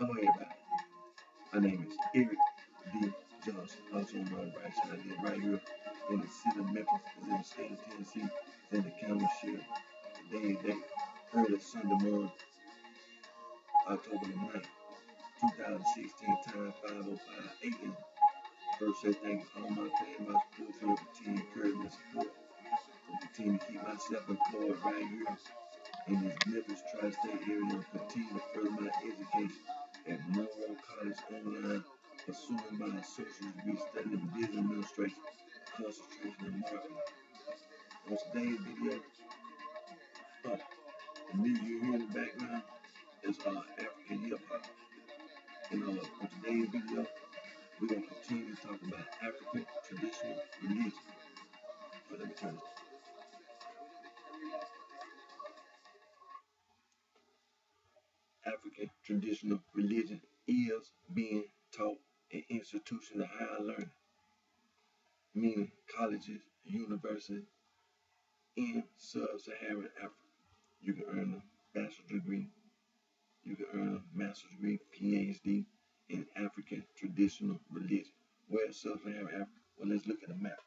Hello everybody, my name is Eric D. Johnson, also known as BrightShine. I live right here in the city of Memphis, in the state of Tennessee, in the county sheriff. Today is early Sunday morning, October the 9th, 2016, time 5:05 a.m. First, say thank you to all my family, my support for continue encouragement and support. So continue to keep myself employed right here in this Memphis tri-state area and continue to further my education at Monroe College Online, pursuing my associate's degree studying business administration, concentration in marketing. On today's video, the music you hear in the background is African hip hop. And on today's video, we're going to continue to talk about African traditional religion. So let me turn it. African traditional religion is being taught in institutions of higher learning, meaning colleges, universities in sub-Saharan Africa. You can earn a bachelor's degree, you can earn a master's degree, PhD in African traditional religion. Where is sub-Saharan Africa? Well, let's look at the map.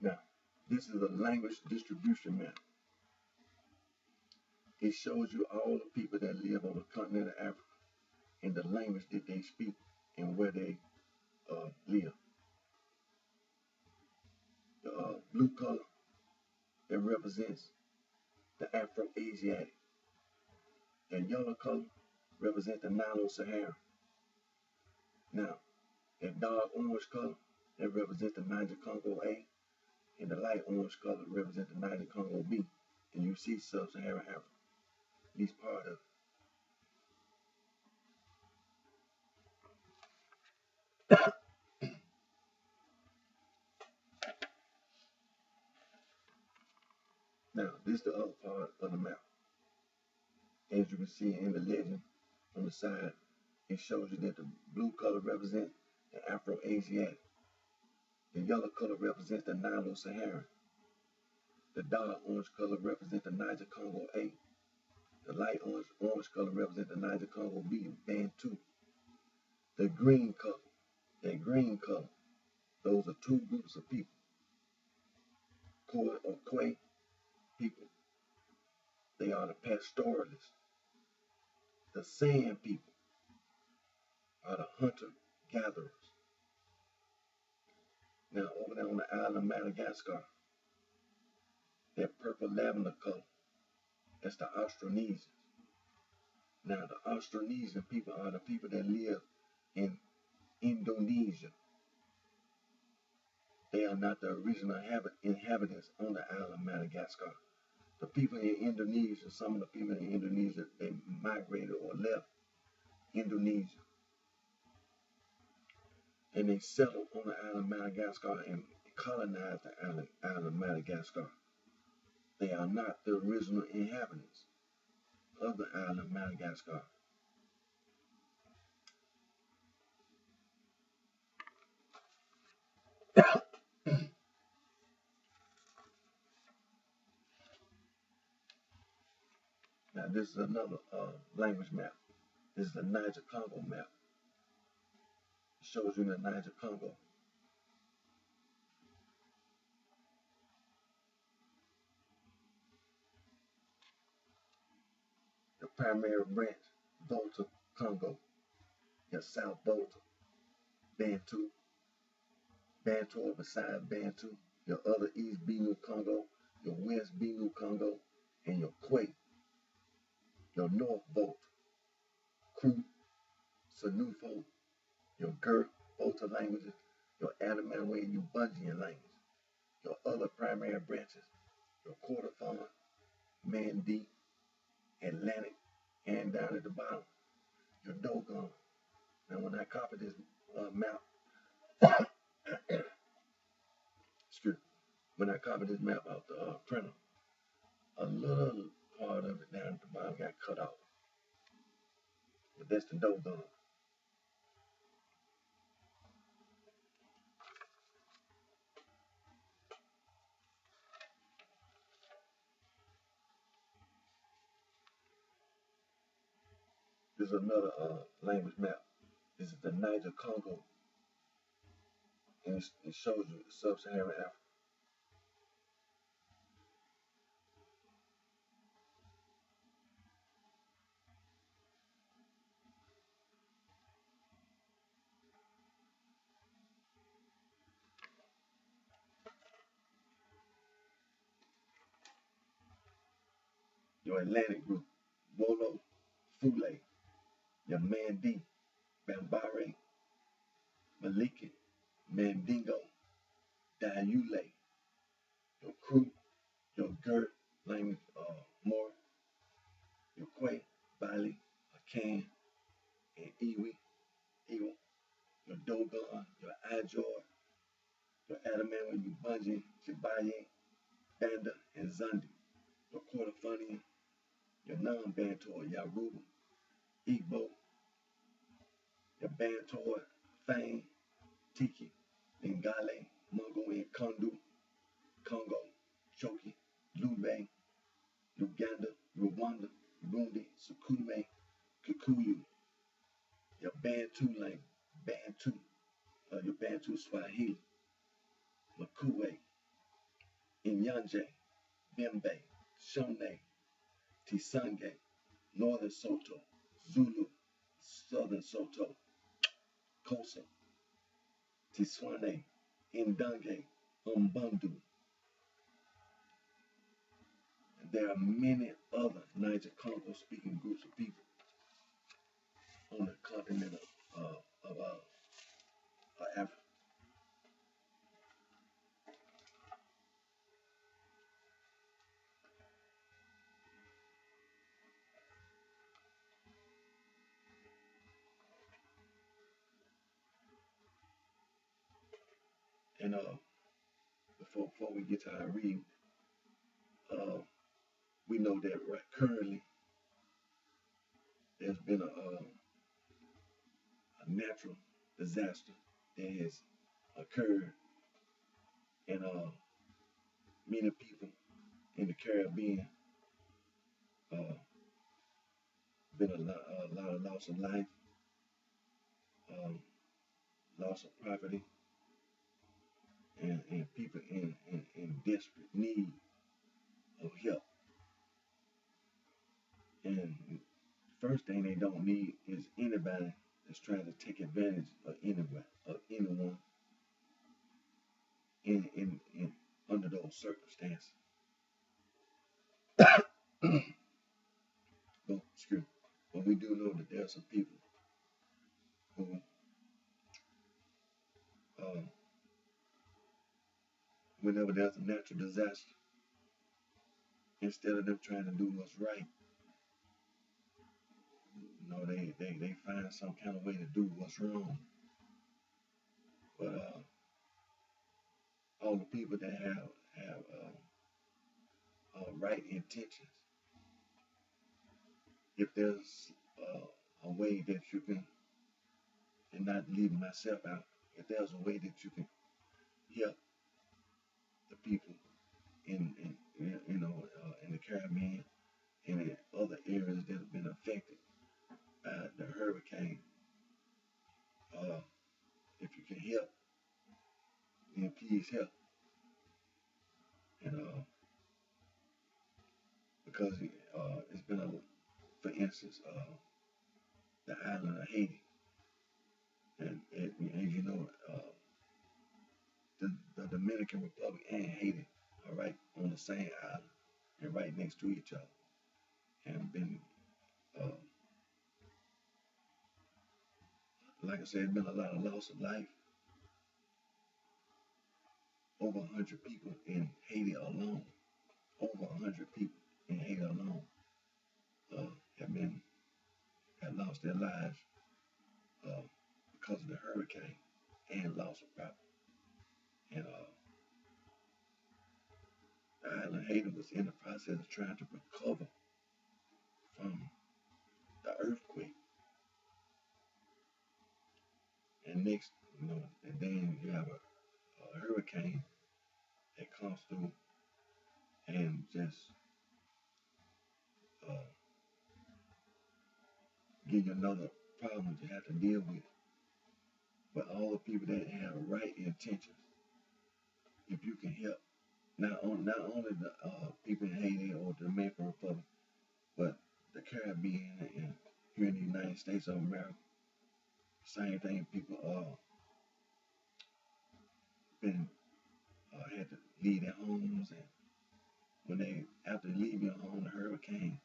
Now, this is a language distribution map. It shows you all the people that live on the continent of Africa and the language that they speak and where they live. The blue color that represents the Afro-Asiatic. The yellow color represents the Nilo-Saharan. Now, that dark orange color that represents the Niger-Congo A, and the light orange color represents the Niger-Congo B. And you see sub-Saharan Africa, at least part of it. Now, this is the other part of the map. As you can see in the legend on the side, it shows you that the blue color represents the Afro-Asiatic. The yellow color represents the Nilo-Saharan. The dark orange color represents the Niger-Congo A. The light orange color represents the Niger-Congo B, Bantu. The green color, those are two groups of people. Koi or Kwe people. They are the pastoralists. The Sand people are the hunter-gatherers. Now, over there on the island of Madagascar, that purple lavender color, that's the Austronesians. Now, the Austronesian people are the people that live in Indonesia. They are not the original inhabitants on the island of Madagascar. The people in Indonesia, some of the people in Indonesia, they migrated or left Indonesia. And they settled on the island of Madagascar and colonized the island of Madagascar. They are not the original inhabitants of the island of Madagascar. Now, this is another language map. This is the Niger-Congo map. It shows you the Niger-Congo. The primary branch, Volta Congo. Your South Volta, Bantu. Bantu or beside Bantu. Your other East Benue Congo. Your West Benue Congo. And your Kwe. Your North Volta, Kru, Sanufo, your Gert, Volta languages, your Adamantway and Ubundian language, your other primary branches, your Kordofan, Mandi, Atlantic, and down at the bottom, your Dogon. Now, when I copy this map, excuse me, when I copy this map out the printer, a little part of it down at the bottom got cut off. But that's the Dogon. This is another language map. This is the Niger Congo, and it shows you sub-Saharan Africa. Your Atlantic group, Wolo, Fule, your Mandi, Bambare, Maliki, Mandingo, Diule, your Kru, your Gert, language Moor, your Kwe, Bali, Akan, and Iwi, Iwa, your Dogon, your Ajor, your Adamantway, Ubundian, Chibaye, Banda, and Zandi, your Kordofanian, your non-Bantoid, Yaruba, Igbo, your Bantoid, Fang, Tiki, Lingale, Mungo, and Kundu, Congo, Choki, Lube, Uganda, Rwanda, Burundi, Sukume, Kikuyu, your Bantu language, Bantu, your Bantu Swahili, Makue, Inyanje, Bembe, Shone, Tisange, Northern Soto, Zulu, Southern Soto, Kosa, Tiswane, Indange, Umbundu. There are many other Niger Congo speaking groups of people on the continent of Africa. And before we get to our reading, we know that currently there's been a natural disaster that has occurred, and many people in the Caribbean been a lot of loss of life, um, loss of property, and people in desperate need of help. And first thing they don't need is anybody that's trying to take advantage of anyone in under those circumstances. But, excuse me, but we do know that there are some people who, um, whenever there's a natural disaster, instead of them trying to do what's right, they find some kind of way to do what's wrong. But all the people that have right intentions, if there's a way that you can, and not leaving myself out, if there's a way that you can help the people in in the Caribbean and in other areas that have been affected by the hurricane, if you can help, then please help. And because it's been for instance, the island of Haiti, and as you know, the Dominican Republic and Haiti are right on the same island and right next to each other, and been uh, like I said, been a lot of loss of life, over 100 people in Haiti alone, over 100 people in Haiti alone, uh, have been have lost their lives uh, because of the hurricane and loss of property. And the island Haiti was in the process of trying to recover from the earthquake. And next, and then you have a hurricane that comes through and just uh, give you another problem that you have to deal with. But all the people that have right intentions, if you can help, not only the people in Haiti or the Dominican Republic, but the Caribbean and here in the United States of America, same thing. People been had to leave their homes, and when they after leaving your home, the hurricane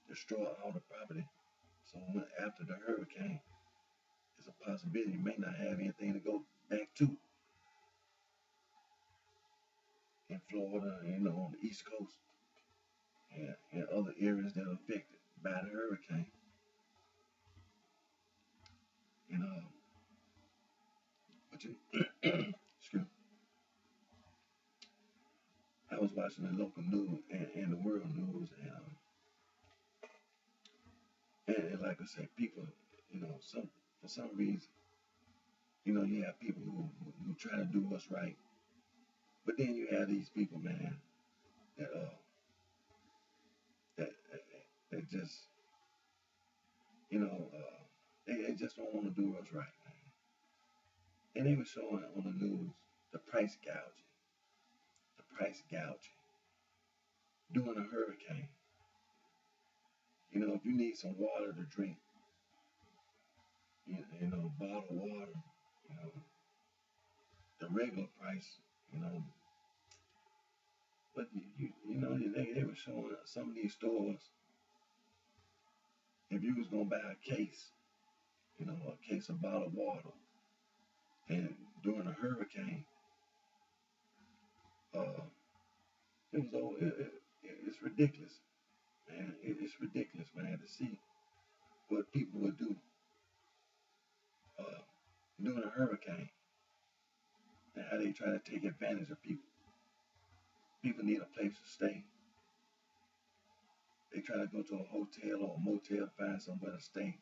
destroy all the property. So after the hurricane, it's a possibility you may not have anything to go back to in Florida, on the East Coast and other areas that are affected by the hurricane. And but you, excuse me, I was watching the local news and the world news, and like I said, people, some for some reason, you have people who try to do what's right, but then you have these people, man, that that that just, they just don't want to do what's right, man. And they were showing on the news the price gouging during a hurricane. If you need some water to drink, bottled water, you know, the regular price, you know, but they were showing some of these stores, if you was gonna buy a case, a case of bottled water, and during a hurricane, uh, it's ridiculous, man. It's ridiculous, man, to see what people would do uh, during a hurricane and how they try to take advantage of people. People need a place to stay. They try to go to a hotel or a motel, find somewhere to stay.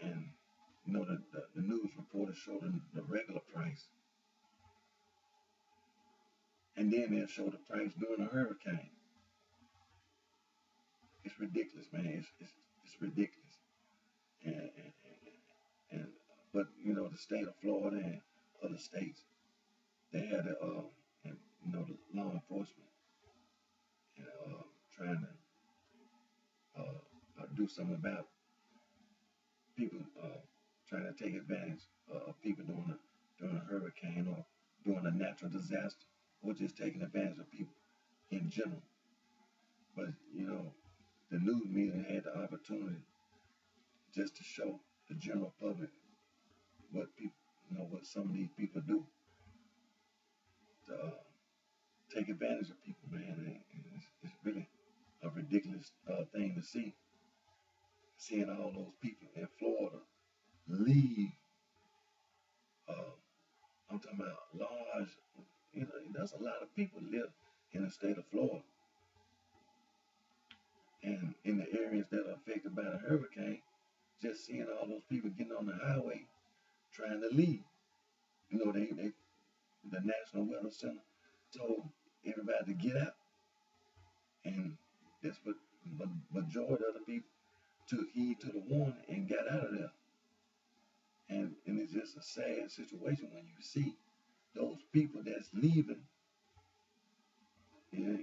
And the news reporters showed the regular price, and then they'll show the price during a hurricane. It's ridiculous, man. It's ridiculous. And, and, and but the state of Florida and other states, they had the law enforcement, trying to do something about people trying to take advantage of people during a hurricane or during a natural disaster, or just taking advantage of people in general. But the news media had the opportunity just to show the general public what people, what some of these people do to take advantage of people, man. And it's really a ridiculous thing to see. Seeing all those people in Florida leave. I'm talking about large. There's a lot of people live in the state of Florida, and in the areas that are affected by the hurricane. Just seeing all those people getting on the highway trying to leave. The National Weather Center told everybody to get out, and that's what the majority of the people took heed to the warning and got out of there. And it's just a sad situation when you see those people that's leaving, their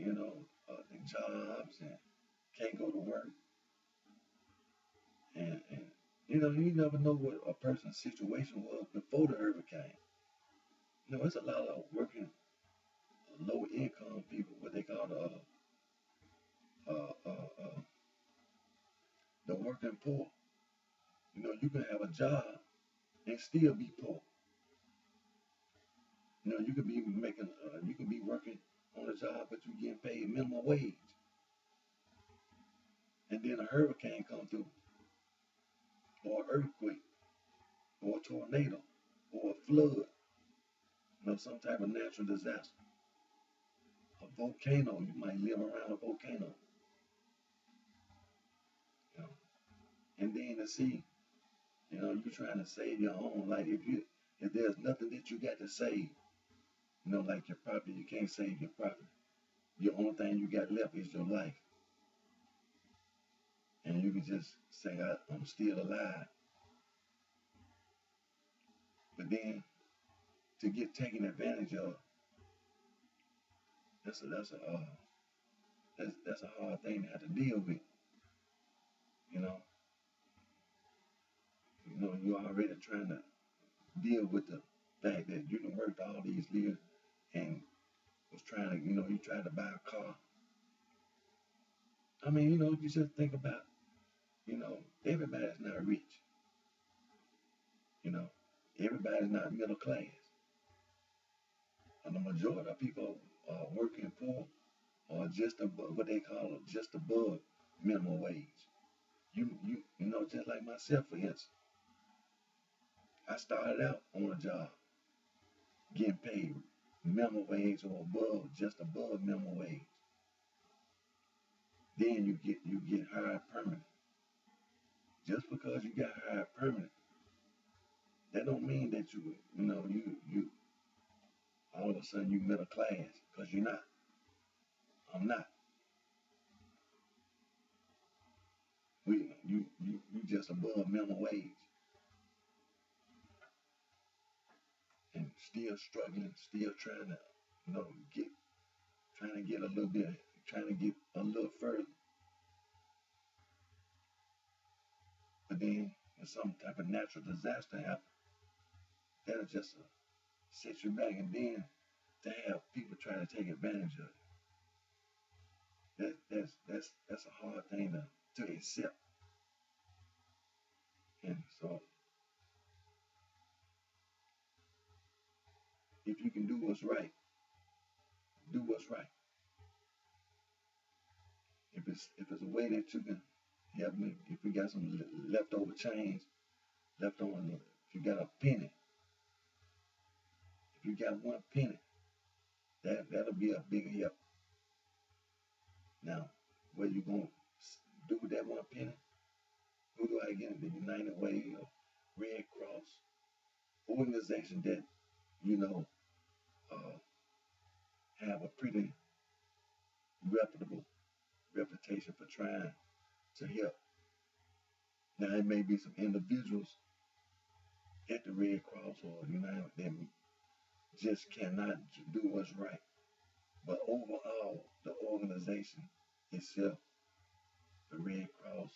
jobs and can't go to work, and you never know what a person's situation was before the hurricane. It's a lot of working low income people, what they call the working poor. You can have a job and still be poor. You know, you could be making, you could be working on a job, but you getting paid minimum wage, and then a hurricane come through, or an earthquake, or a tornado, or a flood, you know, some type of natural disaster, a volcano. You might live around a volcano, you know, and then to see, you know, you trying to save your own. Like if there's nothing that you got to save, you know, like your property, you can't save your property. Your only thing you got left is your life, and you can just say, I'm still alive. But then to get taken advantage of, that's a hard thing to have to deal with. You know, you already trying to deal with the fact that you done worked all these years and was trying to, you tried to buy a car. I mean, you just think about, everybody's not rich. You know, everybody's not middle class. And the majority of people are working poor or just above what they call just above minimum wage. Just like myself, for instance, I started out on a job getting paid minimum wage or above, just above minimum wage. Then you get hired permanent. Just because you got hired permanent, that don't mean that you all of a sudden you middle class, because you're not. I'm not. You just above minimum wage and still struggling, still trying to get trying to get a little bit, trying to get a little further. But then when some type of natural disaster happens, that'll just set you back, and then to have people try to take advantage of it. That's a hard thing to accept. And so if you can do what's right, do what's right. If it's a way that you can help me, if you got some leftover change, leftover, if you got a penny, if you got one penny, that'll be a big help. Now, what you gonna do with that one penny? Who do I get? The United Way or Red Cross organization that you know uh, have a pretty reputable reputation for trying to help. Now, it may be some individuals at the Red Cross or United that just cannot do what's right. But overall, the organization itself, the Red Cross,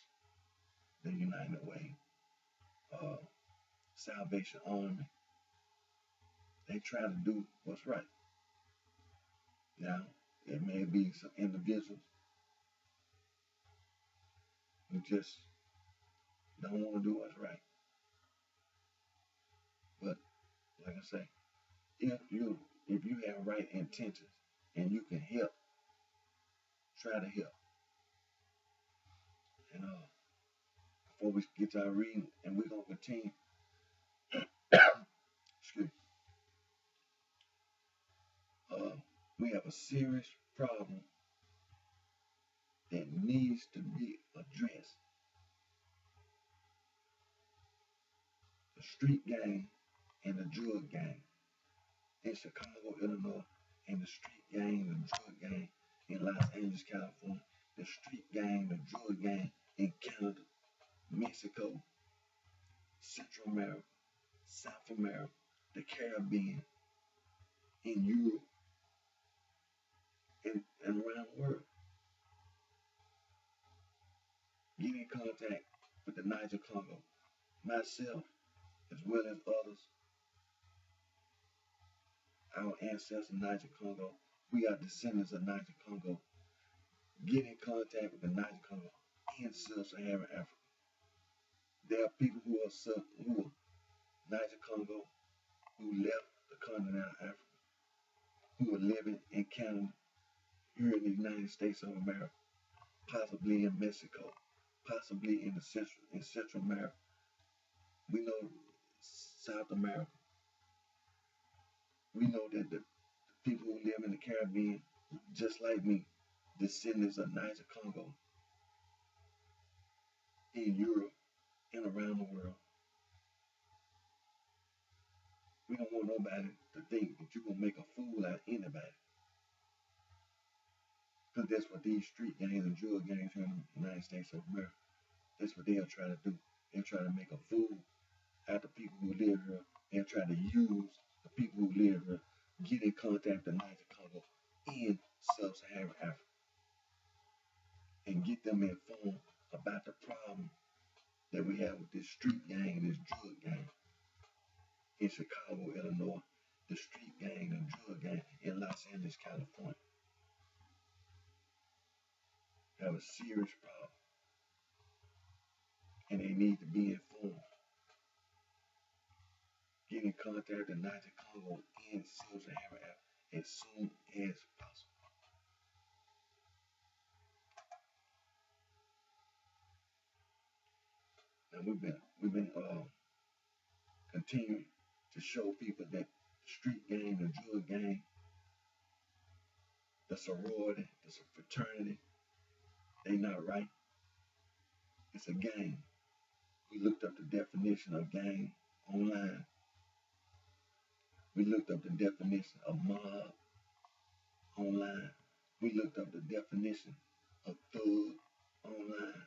the United Way, uh, Salvation Army, they try to do what's right. Now, it may be some individuals who just don't want to do what's right. But like I say, if you have right intentions and you can help, try to help. And before we get to our reading, and we're gonna continue. Excuse me. We have a serious problem that needs to be addressed. The street gang and the drug gang in Chicago, Illinois, and the street gang, the drug gang in Los Angeles, California, the street gang, the drug gang in Canada, Mexico, Central America, South America, the Caribbean, in Europe, and around the world. Get in contact with the Niger Congo. Myself, as well as others, our ancestors Niger Congo, we are descendants of Niger Congo. Get in contact with the Niger Congo in sub-Saharan Africa. There are people who are Niger Congo who left the continent of Africa who are living in Canada, here in the United States of America, possibly in Mexico, possibly in Central America. We know South America. We know that the people who live in the Caribbean, just like me, descendants of Niger Congo, in Europe and around the world. We don't want nobody to think that you're going to make a fool out of anybody. Because that's what these street gangs and drug gangs here in the United States of America, that's what they'll try to do. They'll try to make a fool out of people who live here. They'll try to use the people who live here, get in contact with Niger Congo in sub-Saharan Africa, and get them informed about the problem that we have with this street gang and this drug gang in Chicago, Illinois, the street gang and drug gang in Los Angeles, California. Have a serious problem, and they need to be informed. Get in contact with Niger Congo in sub-Saharan Africa as soon as possible. And we've been continuing to show people that the street gang, the drug gang, the sorority, the fraternity, they not right. It's a gang. We looked up the definition of gang online. We looked up the definition of mob online. We looked up the definition of thug online.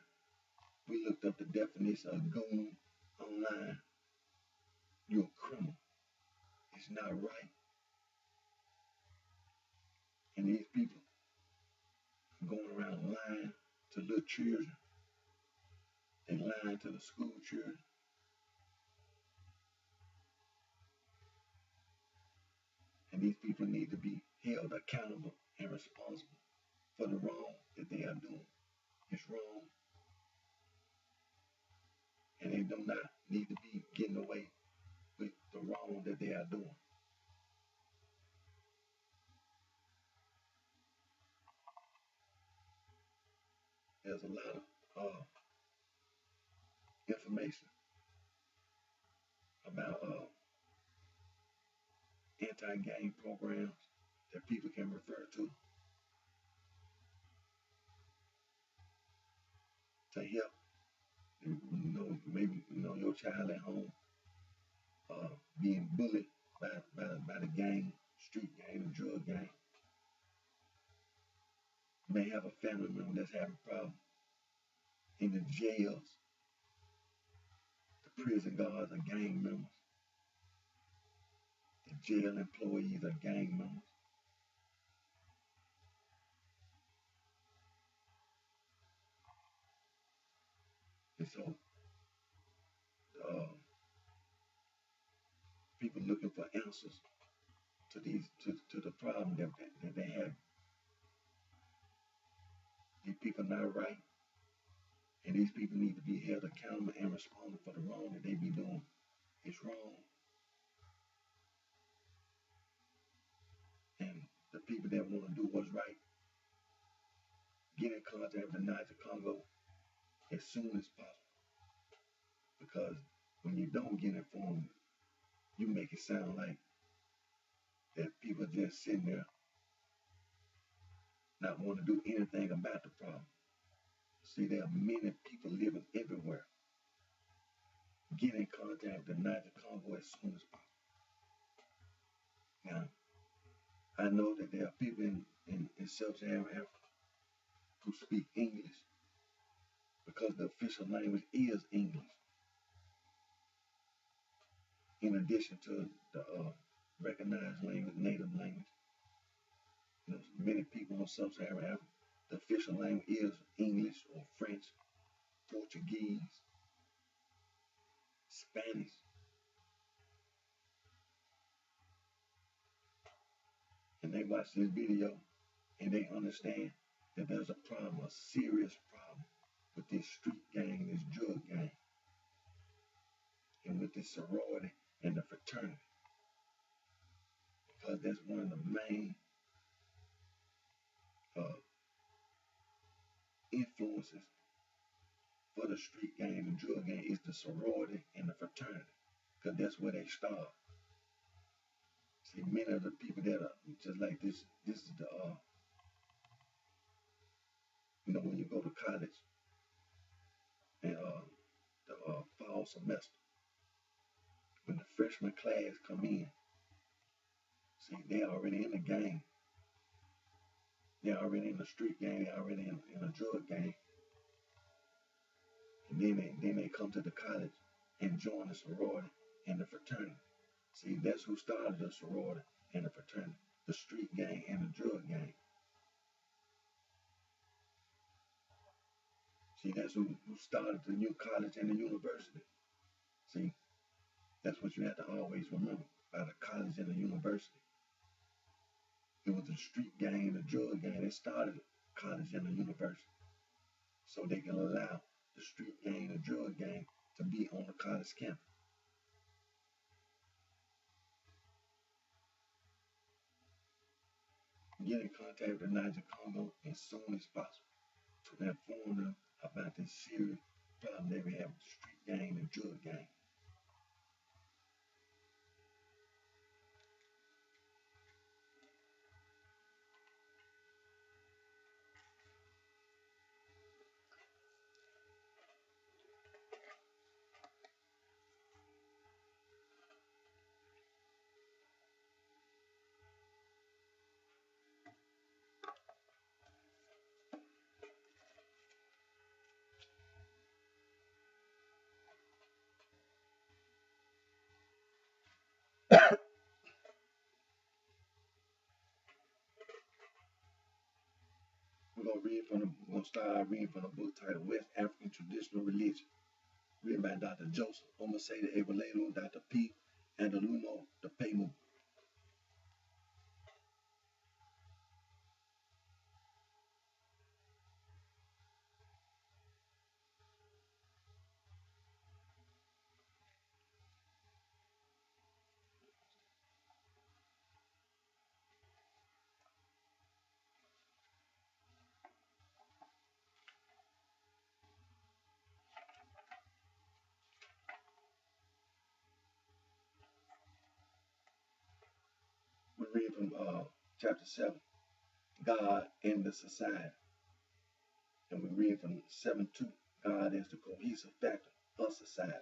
We looked up the definition of goon online. You're a criminal. It's not right. And these people are going around lying to little children. They lying to the school children. And these people need to be held accountable and responsible for the wrong that they are doing. It's wrong. And they do not need to be getting away with the wrong that they are doing. There's a lot of information about anti-gang programs that people can refer to help. Maybe your child at home being bullied by the gang, street gang, and drug gang. You may have a family member that's having problems in the jails. The prison guards are gang members. The jail employees are gang members. And so people looking for answers to the problem that they have. These people are not right, and these people need to be held accountable and responsible for the wrong that they be doing. It's wrong. And the people that want to do what's right, get in contact with the Niger Congo as soon as possible. Because when you don't get informed, you make it sound like that people just sitting there not want to do anything about the problem. See, there are many people living everywhere. Get in contact with the Niger Congo as soon as possible. Now, I know that there are people in sub-Saharan Africa who speak English because the official language is English. In addition to the recognized language, native language. Many people in sub-Saharan Africa, the official language is English or French, Portuguese, Spanish. And they watch this video and they understand that there's a problem, a serious problem with this street gang, this drug gang, and with this sorority and the fraternity. Because that's one of the main influences for the street gang and drug gang is the sorority and the fraternity, because that's where they start. See, many of the people that are just like this, this is the, when you go to college and the fall semester, when the freshman class come in, see, they already in the gang. They're already in the street gang. They're already in a drug gang. And then they come to the college and join the sorority and the fraternity. See, that's who started the sorority and the fraternity, the street gang and the drug gang. See, that's who started the new college and the university. See, that's what you have to always remember about the college and the university. It was the street gang and the drug gang that started the college and the university. So they can allow the street gang and the drug gang to be on the college campus. Get in contact with the Niger Congo as soon as possible to inform them about this serious problem that we have with the street gang and drug gang. We're gonna start reading from the book titled West African Traditional Religion, written by Dr. Joseph Omaseda Ebalelu, Dr. P. Andalumo the Paymu. We read from chapter 7, God and the Society. And we read from 7:2, God is the cohesive factor of society.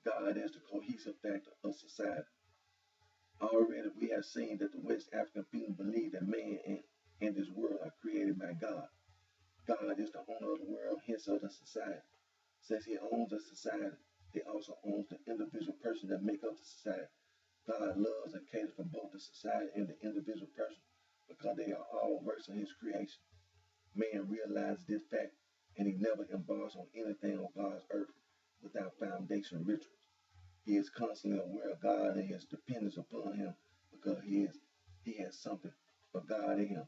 God is the cohesive factor of society. Already we have seen that the West African people believe that man and this world are created by God. God is the owner of the world, hence of the society. Since he owns the society, he also owns the individual person that make up the society. God loves and caters for both the society and the individual person because they are all works of his creation. Man realizes this fact and he never embarks on anything on God's earth without foundation rituals. He is constantly aware of God and his dependence upon him because he has something of God in him.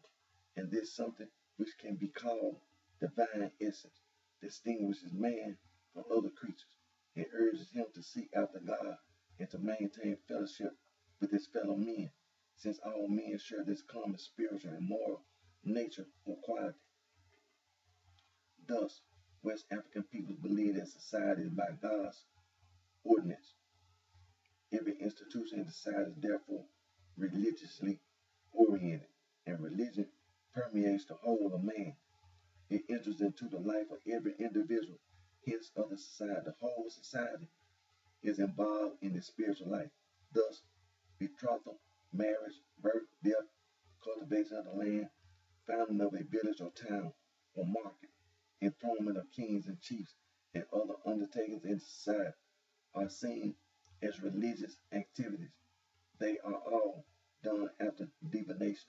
And this something, which can be called divine essence, distinguishes man from other creatures. It urges him to seek after God and to maintain fellowship with his fellow men, since all men share this common spiritual and moral nature or quality. Thus, West African peoples believe that society is by God's ordinance. Every institution in society is therefore religiously oriented, and religion permeates the whole of man. It enters into the life of every individual, hence of the society. The whole society is involved in the spiritual life. Thus, betrothal, marriage, birth, death, cultivation of the land, founding of a village or town or market, enthronement of kings and chiefs, and other undertakings in society are seen as religious activities. They are all done after divination,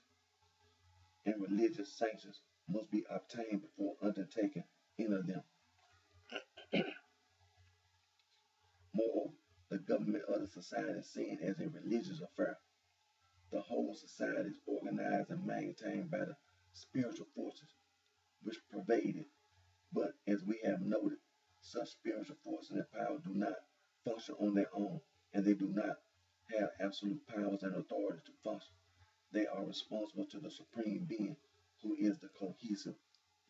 and religious sanctions must be obtained before undertaking any of them. Moreover, the government of the society is seen as a religious affair. The whole society is organized and maintained by the spiritual forces which pervade it. But as we have noted, such spiritual forces and power do not function on their own, and they do not have absolute powers and authority to function. They are responsible to the Supreme Being, who is the cohesive,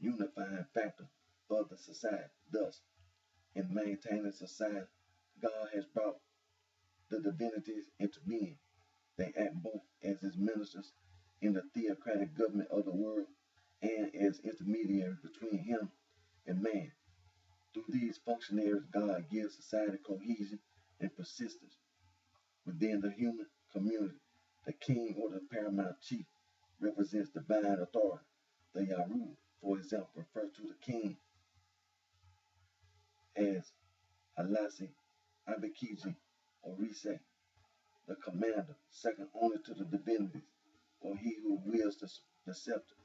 unifying factor of the society. Thus, in maintaining society, God has brought the divinities into being. They act both as his ministers in the theocratic government of the world and as intermediaries between him and man. Through these functionaries, God gives society cohesion and persistence within the human community. The king or the paramount chief represents divine authority. The Yaru, for example, refers to the king as Alasi, Abekiji, or Rise, the commander, second only to the divinities, or he who wields the scepter,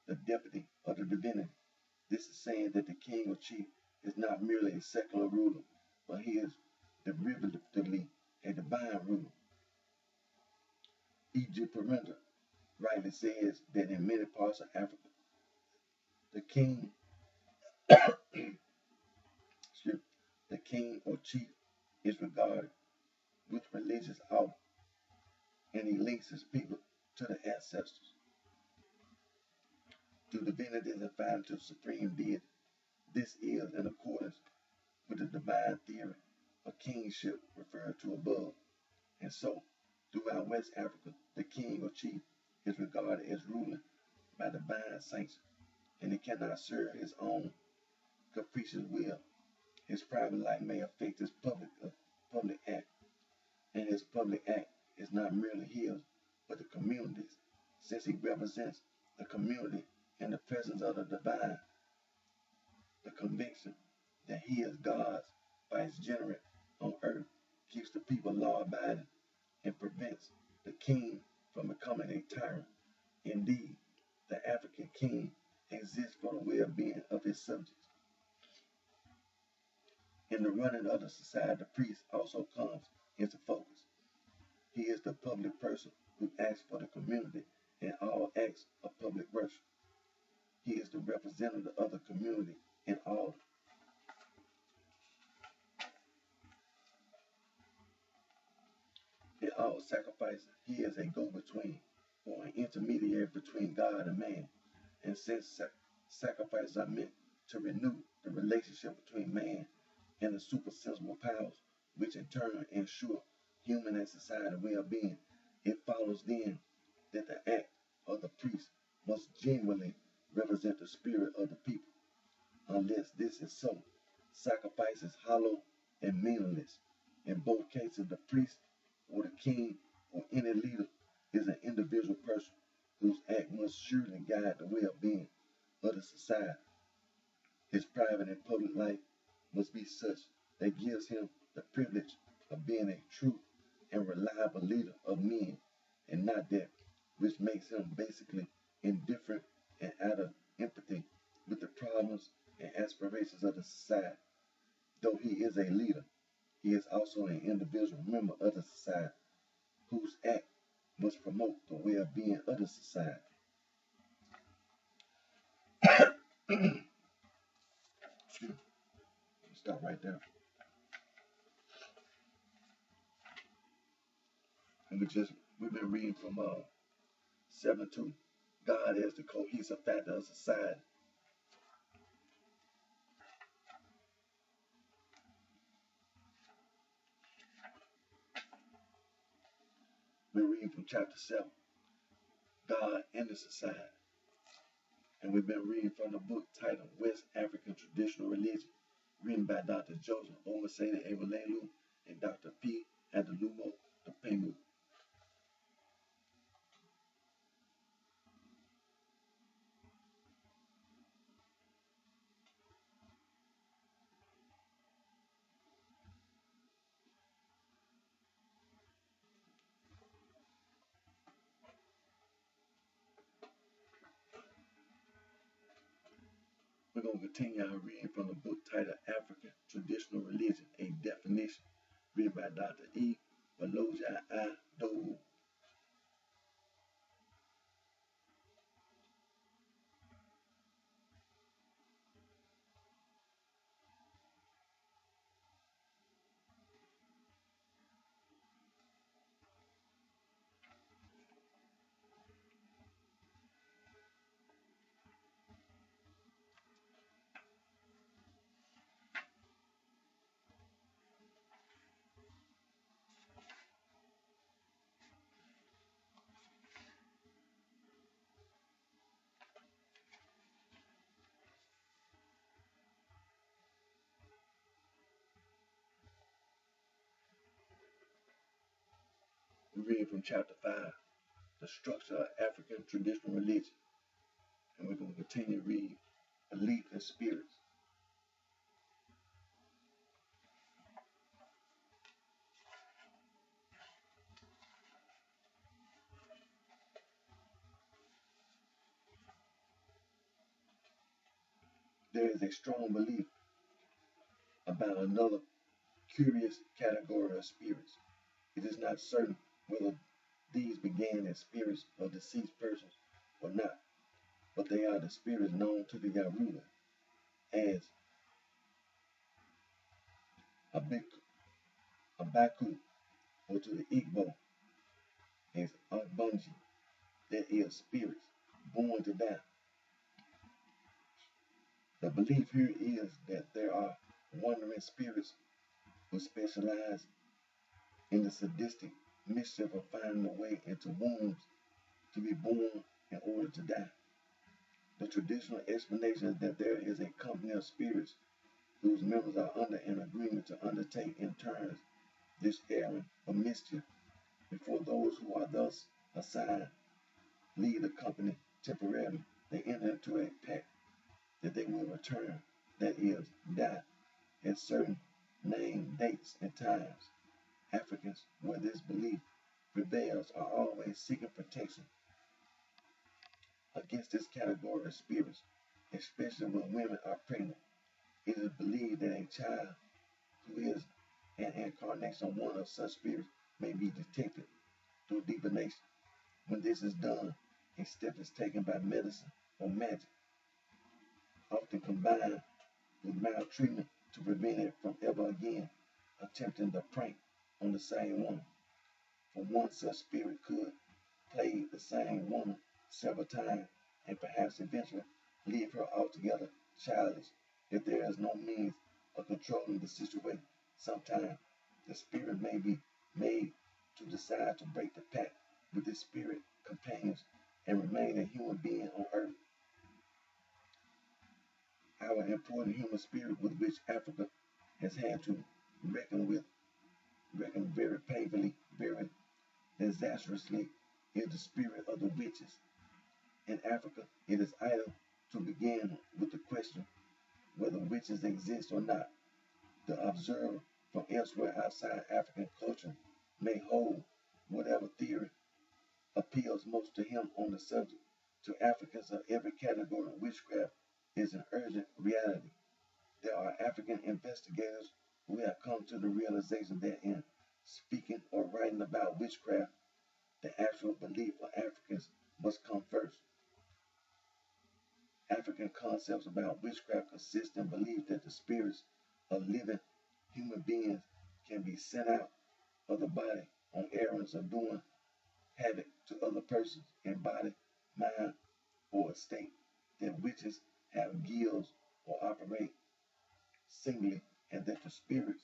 the deputy of the divinity. This is saying that the king or chief is not merely a secular ruler, but he is derivatively a divine ruler. Egypt Perinda rightly says that in many parts of Africa, the king, the king or chief is regarded with religious awe, and he links his people to the ancestors. Through divinities and found to supreme deity, this is in accordance with the divine theory of kingship referred to above. And so, throughout West Africa, the king or chief is regarded as ruling by divine sanction, and he cannot serve his own capricious will. His private life may affect his public act, and his public act is not merely his, but the community's, since he represents the community in the presence of the divine. The conviction that he is God's by his generate on earth keeps the people law-abiding and prevents the king from becoming a tyrant. Indeed, the African king exists for the well-being of his subjects. In the running of the society, the priest also comes into focus. He is the public person who acts for the community in all acts of public worship. He is the representative of the community in all sacrifices. He is a go-between or an intermediary between God and man. And since sacrifices are meant to renew the relationship between man and the supersensible powers, which in turn ensure human and society well-being, it follows then that the act of the priest must genuinely represent the spirit of the people. Unless this is so, sacrifice is hollow and meaningless. In both cases, the priest or the king or any leader is an individual person whose act must surely guide the well-being of the society. His private and public life must be such that gives him the privilege of being a true and reliable leader of men, and not that which makes him basically indifferent and out of empathy with the problems and aspirations of the society. Though he is a leader, he is also an individual member of the society whose act must promote the well-being of the society. Stop right there. And we've been reading from 7:2. God as the cohesive factor of society. We're reading from chapter 7, God and the Society. And we've been reading from the book titled West African Traditional Religion, written by Dr. Joseph Omasede Ewolelu and Dr. P. Adalumo Topemu. We're going to continue our reading from the book titled African Traditional Religion, a Definition, written by Dr. E. Baloja I. Dowu. We read from chapter 5, the structure of African traditional religion, and we're going to continue to read belief in spirits. There is a strong belief about another curious category of spirits. It is not certain whether these began as spirits of deceased persons or not, but they are the spirits known to the Yoruba as Abaku, or to the Igbo as Agbunji, that is, spirits born to die. The belief here is that there are wandering spirits who specialize in the sadistic mischief of finding a way into wombs to be born in order to die. The traditional explanation is that there is a company of spirits whose members are under an agreement to undertake in turns this errand of mischief before those who are thus assigned leave the company temporarily. They enter into a pact that they will return, that is, die, at certain named dates and times. Africans, where this belief prevails, are always seeking protection against this category of spirits, especially when women are pregnant. It is believed that a child who is an incarnation of one of such spirits may be detected through divination. When this is done, a step is taken by medicine or magic, often combined with maltreatment to prevent it from ever again attempting the prank on the same woman. For one such spirit could play the same woman several times and perhaps eventually leave her altogether childless if there is no means of controlling the situation. Sometimes the spirit may be made to decide to break the pact with its spirit companions and remain a human being on earth. Our important human spirit with which Africa has had to reckon very painfully, very disastrously, is the spirit of the witches. In Africa, it is idle to begin with the question whether witches exist or not. The observer from elsewhere outside African culture may hold whatever theory appeals most to him on the subject. To Africans of every category, witchcraft is an urgent reality. There are African investigators who have come to the realization that in speaking or writing about witchcraft, the actual belief of Africans must come first. African concepts about witchcraft consist in belief that the spirits of living human beings can be sent out of the body on errands of doing havoc to other persons in body, mind, or estate. That witches have guilds or operate singly, and that the spirits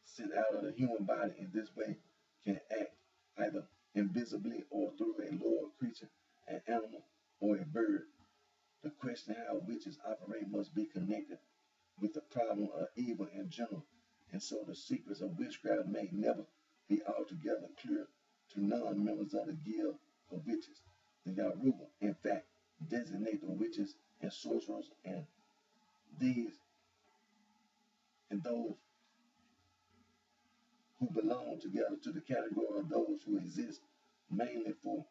sent out of the human body in this way can act either invisibly or through a lower creature, an animal, or a bird. The question how witches operate must be connected with the problem of evil in general, and so the secrets of witchcraft may never be altogether clear to non-members of the guild of witches. The Yoruba, in fact, designate the witches and sorcerers and these and those who belong together to the category of those who exist mainly for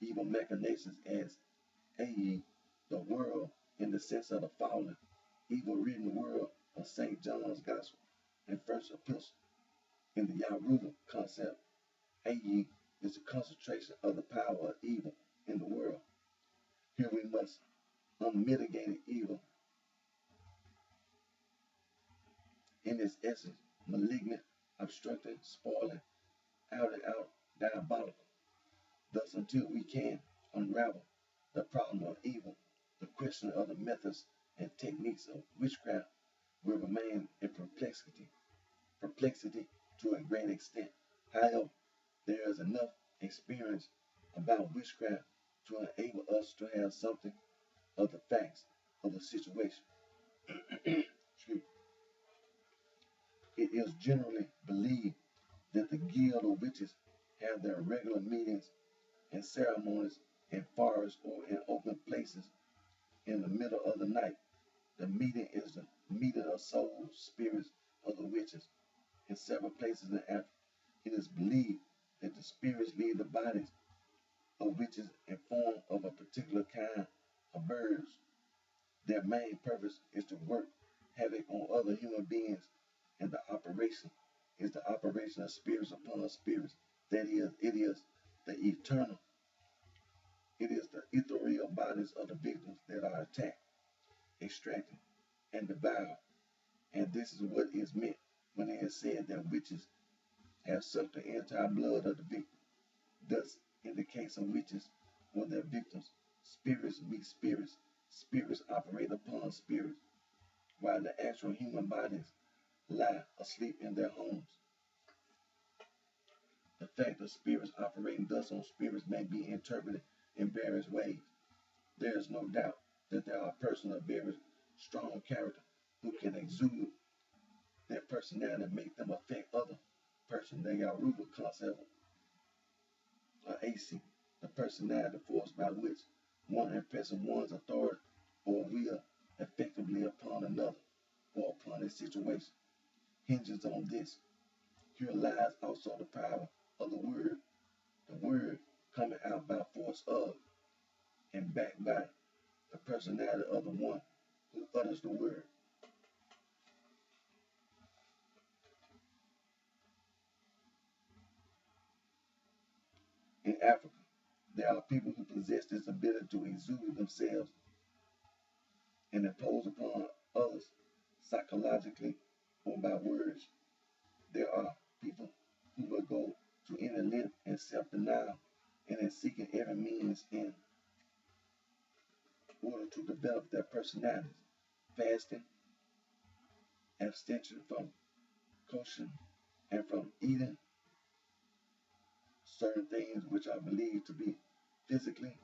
evil machinations as Ayi, the world in the sense of the fallen, evil-ridden world of St. John's Gospel and First Epistle. In the Yoruba concept, Ayi is the concentration of the power of evil in the world. Here we must unmitigated evil in its essence, malignant, obstructing, spoiling, out and out, diabolical. Thus, until we can unravel the problem of evil, the question of the methods and techniques of witchcraft will remain in perplexity to a great extent. However, there is enough experience about witchcraft to enable us to have something of the facts of the situation. It is generally believed that the guild of witches have their regular meetings and ceremonies in forests or in open places in the middle of the night. The meeting is the meeting of soul spirits of the witches. In several places in Africa, it is believed that the spirits leave the bodies of witches in form of a particular kind of birds. Their main purpose is to work havoc on other human beings, and the operation is the operation of spirits upon spirits. That is, the eternal, it is the ethereal bodies of the victims that are attacked, extracted, and devoured. And this is what is meant when it is said that witches have sucked the entire blood of the victim. Thus, in the case of witches or their victims, spirits meet spirits, spirits operate upon spirits, while the actual human bodies lie asleep in their homes. The fact of spirits operating thus on spirits may be interpreted in various ways. There is no doubt that there are persons of very strong character who can exude their personality and make them affect other persons. They are Ruber concept or AC, the personality force by which one impresses one's authority or will effectively upon another or upon a situation hinges on this. Here lies also the power of the word coming out by force of and backed by the personality of the one who utters the word. In Africa, there are people who possess this ability to exude themselves and impose upon others psychologically or by words. There are people who will go to any length in self-denial and in seeking every means in order to develop their personalities. Fasting, abstention from kosher, and from eating certain things which are believed to be physically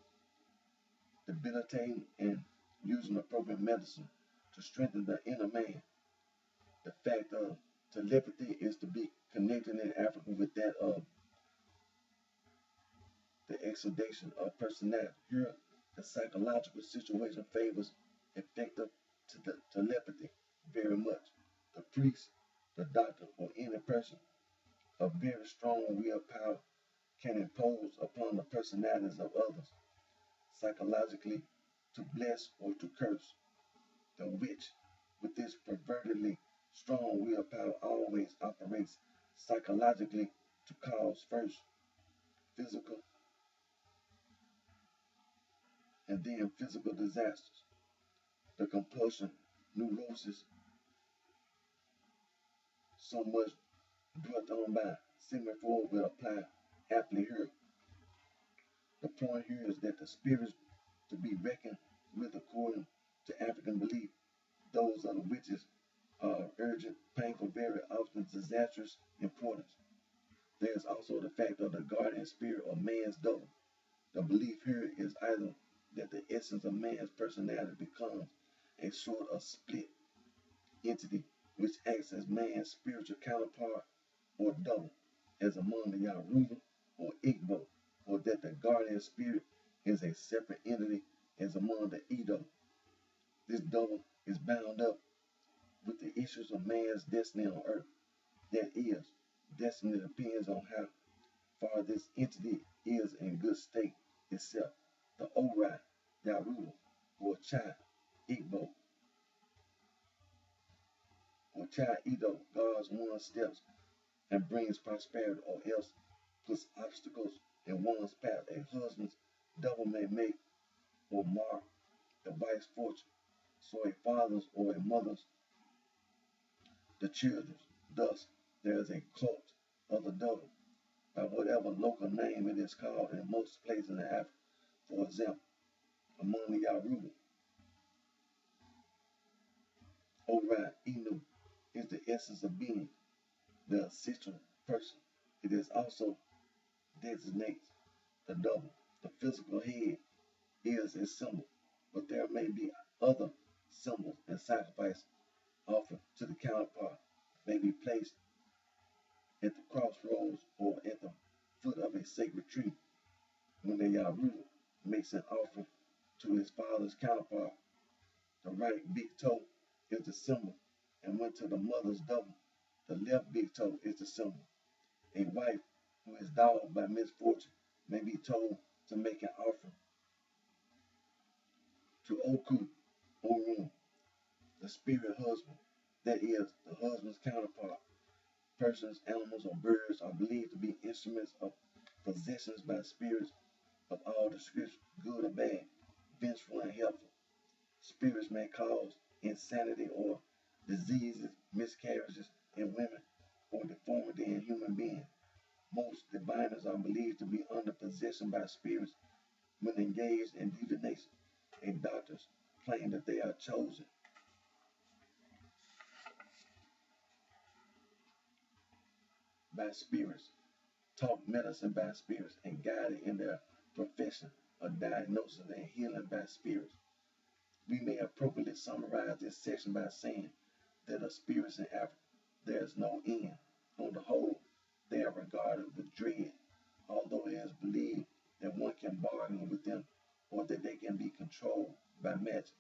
debilitating, and using appropriate medicine to strengthen the inner man. The fact of telepathy is to be connected in Africa with that of the exudation of personality. Here, the psychological situation favors effective telepathy very much. The priest, the doctor, or any person of very strong willpower can impose upon the personalities of others psychologically to bless or to curse. The witch, with this pervertedly strong willpower, always operates psychologically to cause first physical and then physical disasters. The compulsion, neurosis, so much dwelt on by Semaphore will apply aptly here. The point here is that the spirits to be reckoned with according to African belief, those of the witches are urgent, painful, very often disastrous importance. There is also the fact of the guardian spirit or man's double. The belief here is either that the essence of man's personality becomes a sort of split entity which acts as man's spiritual counterpart or double, as among the Yaruba or Igbo, or that the guardian spirit is a separate entity as among the Edo. This double is bound up with the issues of man's destiny on earth. That is, destiny depends on how far this entity is in good state itself. The Ori, Yaruba, or Chai, Igbo, or Chai Edo guards one's steps and brings prosperity, or else puts obstacles in one's path. A husband's double may make or mar the wife's fortune, so a father's or a mother's the children's. Thus, there is a cult of the double, by whatever local name it is called in most places in Africa. For example, among the Yaruba, Ori Inu is the essence of being, the essential person. It is also designates the double. The physical head is a symbol, but there may be other symbols and sacrifices offered to the counterpart. may be placed at the crossroads or at the foot of a sacred tree. When the Yaru makes an offering to his father's counterpart, the right big toe is the symbol, and when to the mother's double, the left big toe is the symbol. A wife who is dogged by misfortune may be told to make an offering to Oku, Orun, the spirit husband, that is, the husband's counterpart. Persons, animals, or birds are believed to be instruments of possessions by spirits of all descriptions, good or bad, vengeful and helpful. Spirits may cause insanity or diseases, miscarriages in women, or deformity in human beings. Most diviners are believed to be under possession by spirits when engaged in divination, and doctors claim that they are chosen by spirits, taught medicine by spirits, and guided in their profession of diagnosis and healing by spirits. We may appropriately summarize this section by saying that of spirits in Africa there is no end. On the whole, they are regarded with dread, although it is believed that one can bargain with them or that they can be controlled by magic.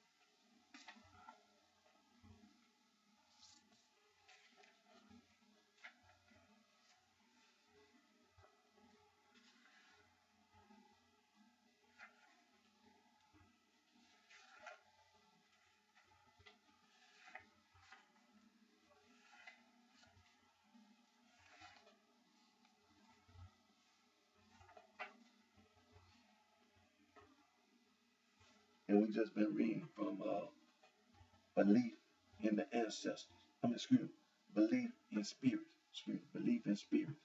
And we just been reading from belief in the ancestors. Belief in spirits. Belief in spirits.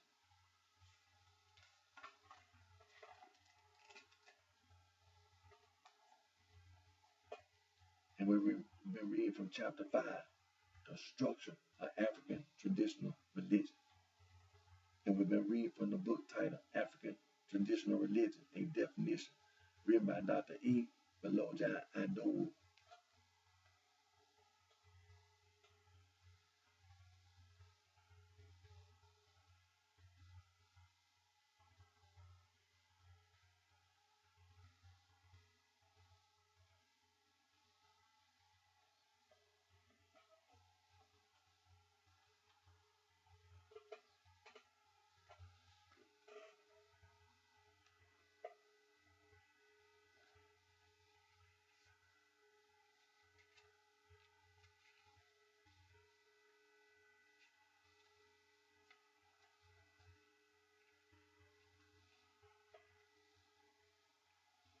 And we've been reading from chapter 5, the structure of African traditional religion. And we've been reading from the book titled African Traditional Religion, a Definition, written by Dr. E. Beloja Adowu.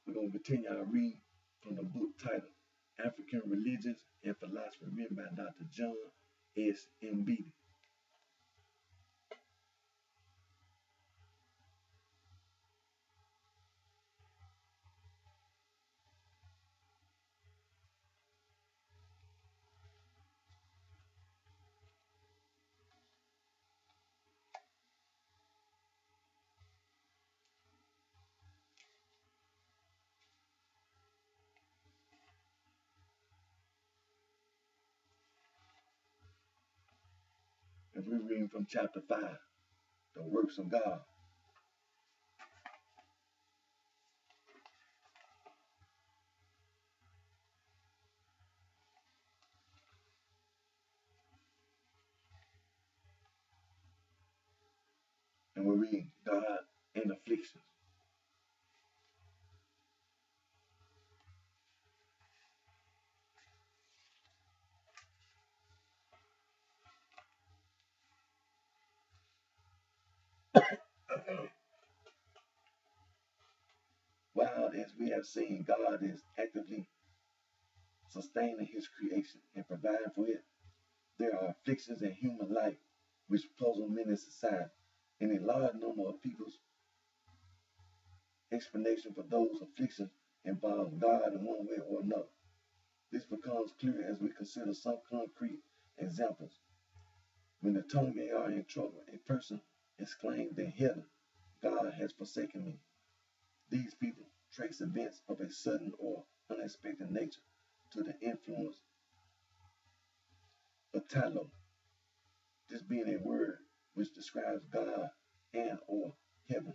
We're going to continue our read from the book titled African Religions and Philosophy, written by Dr. John S. Mbidi. As we're reading from chapter 5, the works of God. And we're reading God and afflictions. While, as we have seen, God is actively sustaining his creation and providing for it, there are afflictions in human life which puzzle many society, and a large number of people's explanation for those afflictions involves God in one way or another. This becomes clear as we consider some concrete examples. When the tongue are in trouble, a person exclaims in heaven, God has forsaken me. These people trace events of a sudden or unexpected nature to the influence of Talo, this being a word which describes God and or heaven.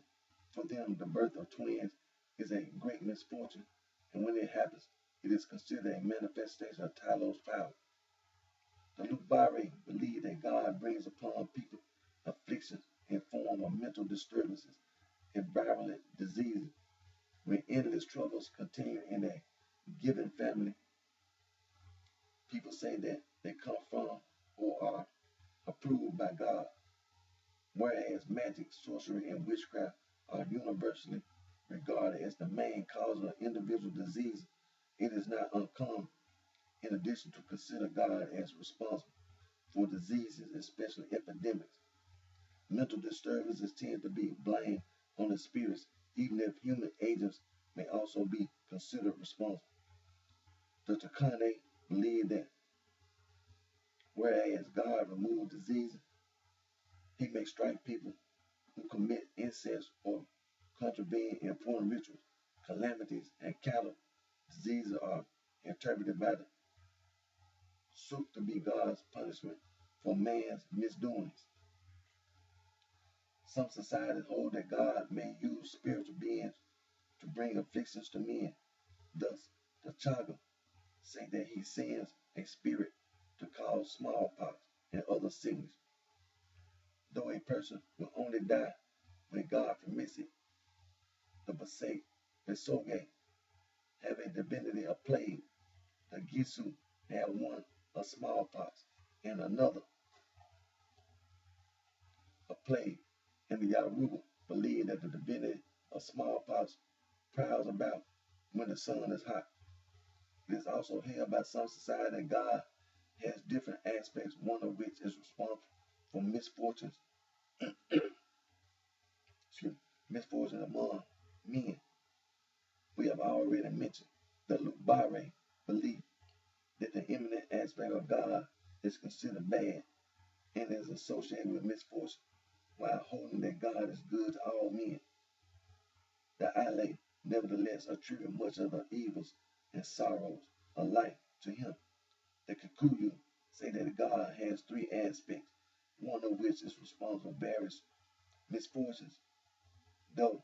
For them, the birth of twins is a great misfortune, and when it happens, it is considered a manifestation of Talos power. The Lubare believe that God brings upon people afflictions in form of mental disturbances and virulent diseases. When endless troubles continue in a given family, people say that they come from or are approved by God. Whereas magic, sorcery, and witchcraft are universally regarded as the main cause of individual disease, it is not uncommon, in addition, to consider God as responsible for diseases, especially epidemics. Mental disturbances tend to be blamed on the spirits, even if human agents may also be considered responsible. The Takane believe that whereas God removes diseases, he may strike people who commit incest or contravene important rituals. Calamities and cattle diseases are interpreted by the Suk to be God's punishment for man's misdoings. Some societies hold that God may use spiritual beings to bring afflictions to men. Thus, the Chaga say that he sends a spirit to cause smallpox and other sickness. Though a person will only die when God permits it, the Besoge have a divinity of plague. The Gisu have one of smallpox and another of plague, and the Yaruba believe that the divinity of smallpox prowls about when the sun is hot. It is also held by some society that God has different aspects, one of which is responsible for misfortunes, misfortunes among men. We have already mentioned the Lubare belief that the imminent aspect of God is considered bad and is associated with misfortune, while holding that God is good to all men. The Ale nevertheless attribute much of the evils and sorrows alike to him. The Kikuyu say that God has three aspects, one of which is responsible for various misfortunes, though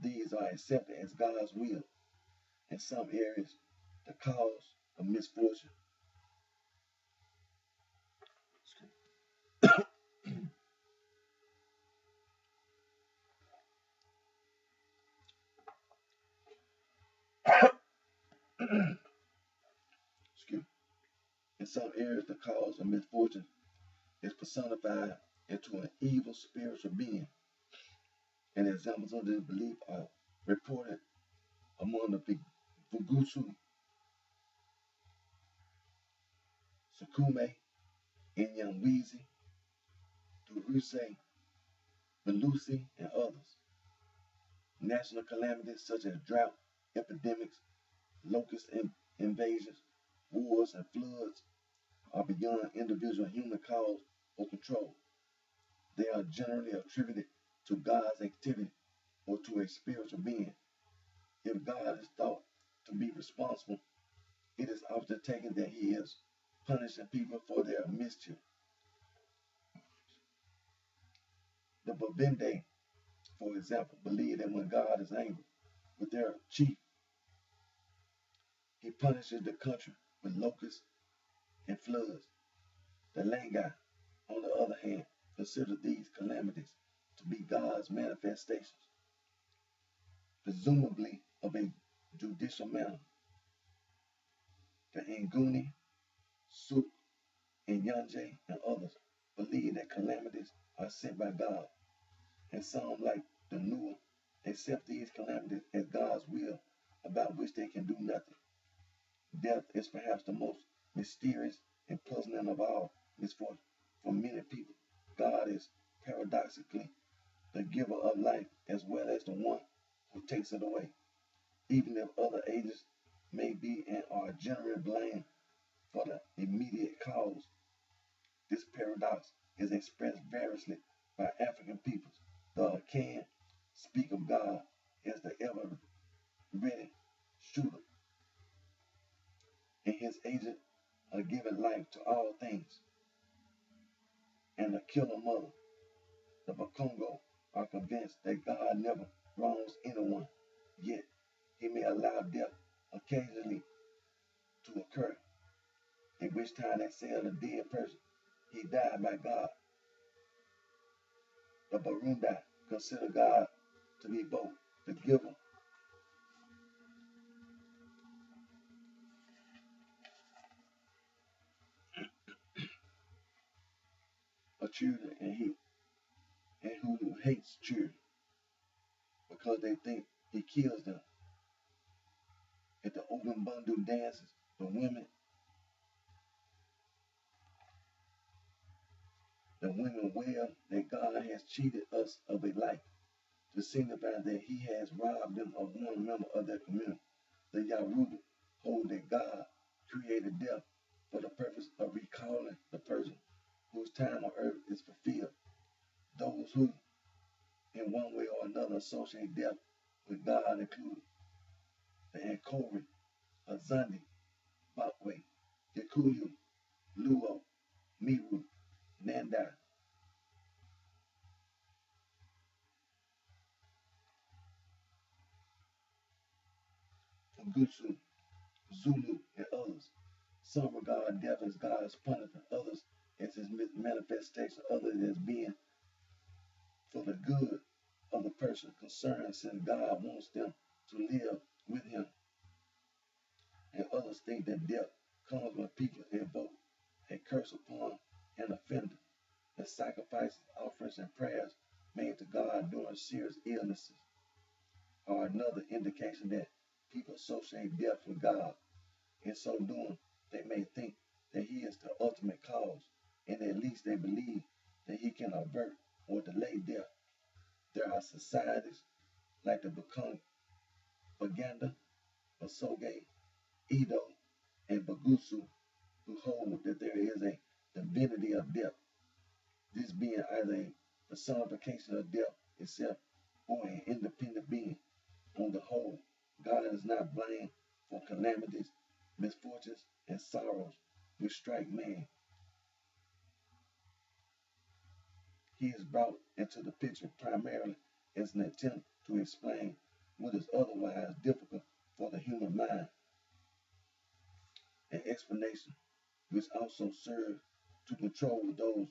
these are accepted as God's will. In some areas, the cause of misfortune in some areas the cause of misfortune is personified into an evil spiritual being, and examples of this belief are reported among the Fugusu, Sukume, Inyamwizi, Duruse, Belusi, and others. National calamities such as drought, epidemics, locust invasions, wars, and floods are beyond individual human cause or control. They are generally attributed to God's activity or to a spiritual being. If God is thought to be responsible, it is often taken that he is punishing people for their mischief. The Babende, for example, believe that when God is angry with their chief, he punishes the country with locusts and floods. The Langai, on the other hand, consider these calamities to be God's manifestations, presumably of a judicial manner. The Nguni, Suk, and Yanje, and others believe that calamities are sent by God, and some, like the Nua, accept these calamities as God's will about which they can do nothing. Death is perhaps the most mysterious and puzzling of all misfortune. For many people, God is paradoxically the giver of life as well as the one who takes it away. Even if other agents may be and are generally blamed for the immediate cause, this paradox is expressed variously by African peoples. The Akan speak of God as the ever-ready shooter, and his agents are giving life to all things. and the killer mother, the Bakongo, are convinced that God never wrongs anyone, yet he may allow death occasionally to occur, at which time they say of the dead person, he died by God. The Burundi consider God to be both the giver of children and who hates children because they think he kills them. At the open bundle dances, the women wail that God has cheated us of a life to signify that he has robbed them of one member of their community. The Yaruba hold that God created death for the purpose of recalling the person whose time on earth is fulfilled. Those who, in one way or another, associate death with God include the Ankori, Azandi, Bakwe, Kikuyu, Luo, Miru, Nanda, Fugusu, Zulu, and others. Some regard death as God's punishment, others as his manifestation, others as being for the good of the person concerned, since God wants them to live with him. And others think that death comes when people invoke a curse upon an offender, that sacrifices, offerings, and prayers made to God during serious illnesses are another indication that people associate death with God. In so doing, they may think that he is the ultimate cause, and at least they believe that he can avert or delay death. There are societies like the Baganda, Basoge, Edo, and Bagusu who hold that there is a divinity of death, this being either a personification of death itself or an independent being. On the whole, God is not blamed for calamities, misfortunes, and sorrows which strike man. He is brought into the picture primarily as an attempt to explain what is otherwise difficult for the human mind, an explanation which also serves to control those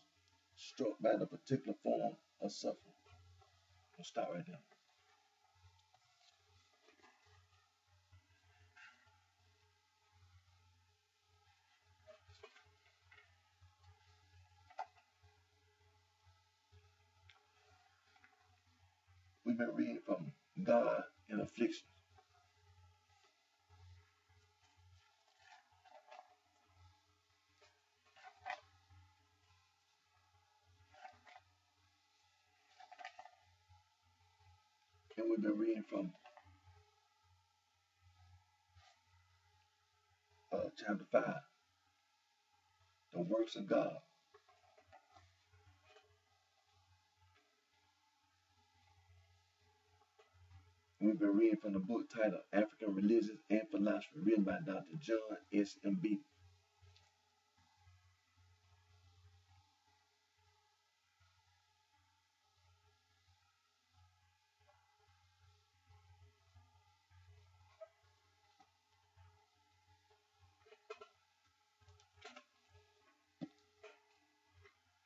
struck by the particular form of suffering. We'll start right there. We've been reading from God and Affliction. And we've been reading from chapter 5, the works of God. We've been reading from the book titled African Religions and Philosophy, written by Dr. John S. M.B.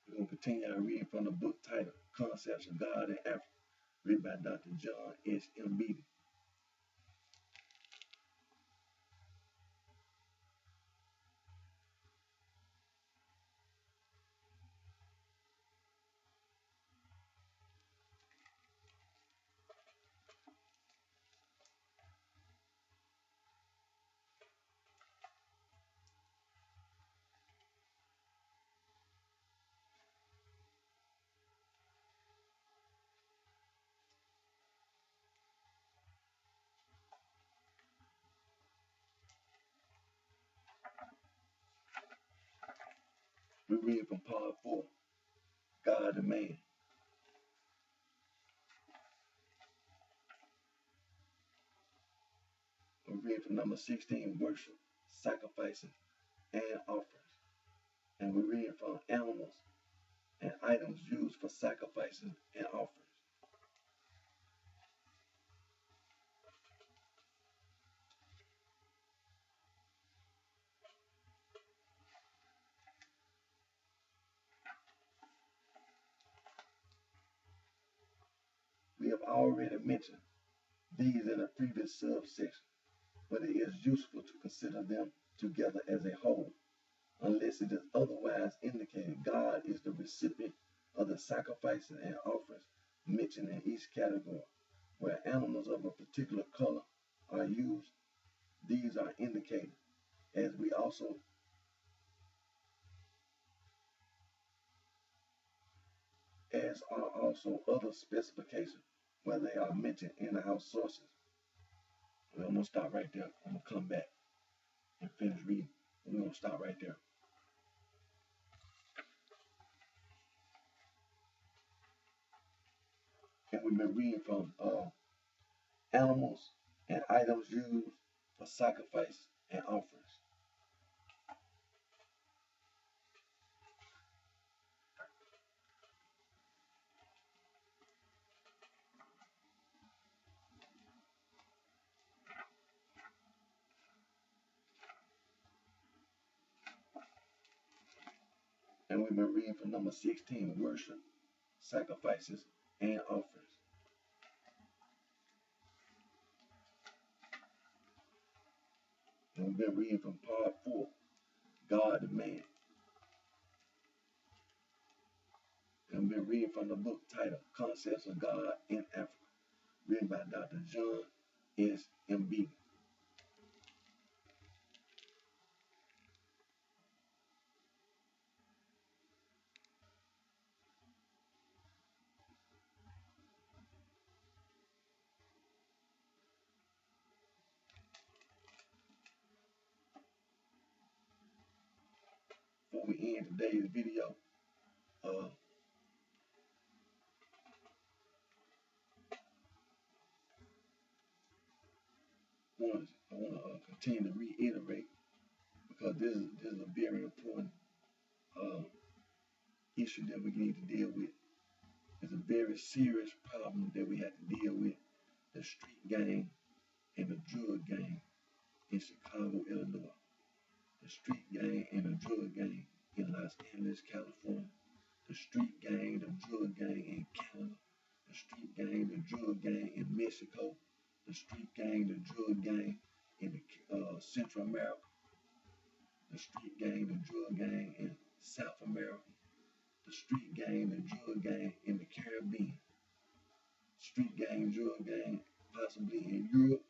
We're going to continue our reading from the book titled Concepts of God in Africa, written by Dr. John S. M.B. We're reading from part 4, God and Man. We're reading from number 16, Worship, Sacrifices, and Offerings. And we're reading from Animals and items used for sacrifices and offerings. We have already mentioned these in a previous subsection, but it is useful to consider them together as a whole. Unless it is otherwise indicated, God is the recipient of the sacrifices and offerings mentioned in each category. Where animals of a particular color are used, these are indicated, as are also other specifications where they are mentioned in our sources. Well, I'm gonna stop right there. I'm gonna come back and finish reading. We're gonna stop right there. And we've been reading from animals and items used for sacrifice and offerings. And we've been reading from number 16, worship, sacrifices, and offerings. And we've been reading from part 4, God and Man. And we've been reading from the book titled Concepts of God in Africa, written by Dr. John S. M.B. Before we end today's video, uh, I want to continue to reiterate, because this is a very important uh, issue that we need to deal with. It's a very serious problem that we have to deal with: the street gang and the drug gang in Chicago, Illinois, the street gang and the drug gang in Los Angeles, California, the street gang, the drug gang in Canada, the street gang, the drug gang in Mexico, the street gang, the drug gang in Central America, the street gang, the drug gang in South America, the street gang, the drug gang in the Caribbean, street gang, drug gang possibly in Europe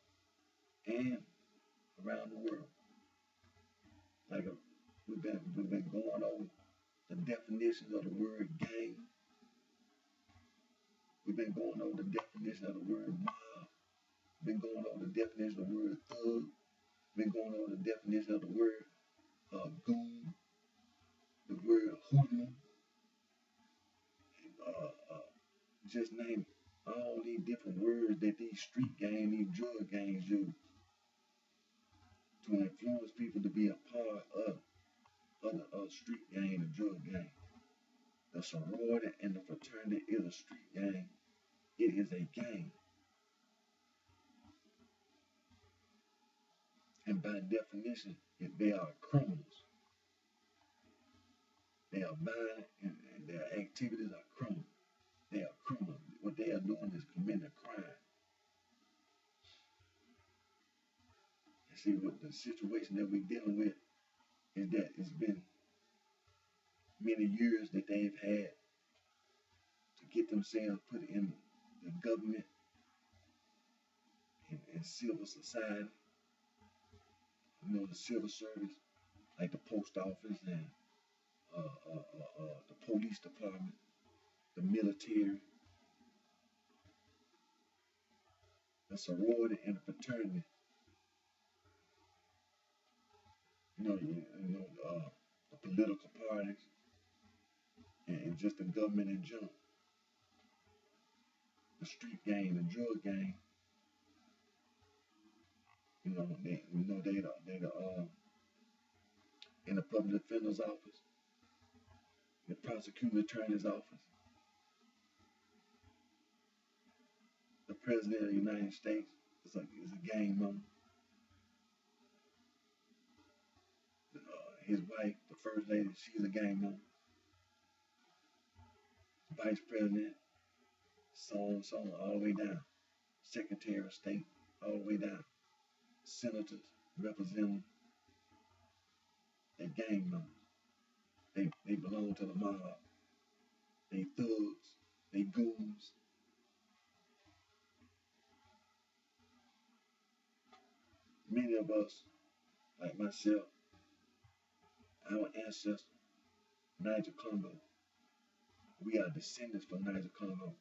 and around the world. Like we've been going over the definitions of the word gang. We've been going over the definition of the word mob. Been going over the definition of the word thug. Been going over the definition of the word goon, the word hoodlum, and just name all these different words that these street gangs, these drug gangs use to influence people to be a part of the street gang and drug gang. The sorority and the fraternity is a street gang. It is a gang. And by definition, they are criminals. They are violent and their activities are criminal. They are criminal. What they are doing is committing a crime. And see, what the situation that we're dealing with is that it's been many years that they've had to get themselves put in the government and civil society, the civil service, like the post office and the police department, the military, the sorority and the fraternity. The political parties and just the government in general. The street gang, the drug gang. They in the public defender's office. the prosecuting attorney's office, the president of the United States is a gang member. His wife, the first lady, she's a gang member. Vice president, so on, so on, all the way down. Secretary of State, all the way down. Senators, representatives, they gang members. They belong to the mob. They thugs. They goons. Many of us, like myself, our ancestor, Niger Congo, we are descendants from Niger Congo.